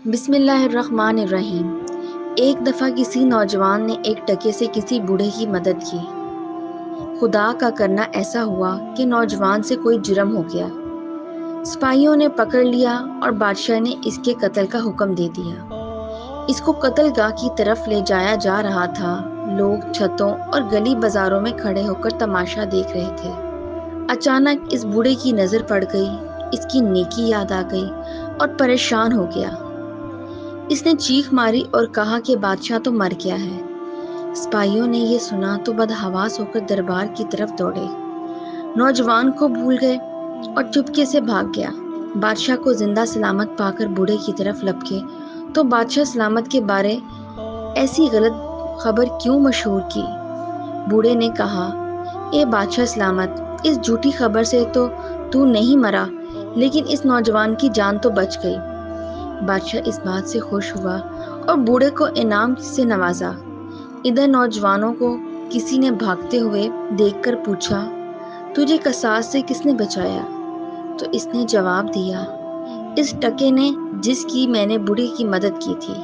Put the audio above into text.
بسم اللہ الرحمن الرحیم۔ ایک دفعہ کسی نوجوان نے ایک ٹکے سے کسی بوڑھے کی مدد کی۔ خدا کا کرنا ایسا ہوا کہ نوجوان سے کوئی جرم ہو گیا۔ سپاہیوں نے پکڑ لیا اور بادشاہ نے اس کے قتل کا حکم دے دیا۔ اس کو قتل گاہ کی طرف لے جایا جا رہا تھا۔ لوگ چھتوں اور گلی بازاروں میں کھڑے ہو کر تماشا دیکھ رہے تھے۔ اچانک اس بوڑھے کی نظر پڑ گئی، اس کی نیکی یاد آ گئی اور پریشان ہو گیا۔ اس نے چیخ ماری اور کہا کہ بادشاہ تو مر گیا ہے۔ سپاہیوں نے یہ سنا تو بدحواس ہو کر دربار کی طرف دوڑے۔ نوجوان کو بھول گئے اور چپکے سے بھاگ گیا۔ بادشاہ کو زندہ سلامت پا کر بوڑھے کی طرف لپکے تو بادشاہ سلامت کے بارے ایسی غلط خبر کیوں مشہور کی؟ بوڑھے نے کہا، اے بادشاہ سلامت، اس جھوٹی خبر سے تو نہیں مرا، لیکن اس نوجوان کی جان تو بچ گئی۔ بادشاہ اس بات سے خوش ہوا اور بوڑھے کو انعام سے نوازا۔ ادھر نوجوانوں کو کسی نے بھاگتے ہوئے دیکھ کر پوچھا، تجھے قصاص سے کس نے بچایا؟ تو اس نے جواب دیا، اس ٹکے نے جس کی میں نے بوڑھے کی مدد کی تھی۔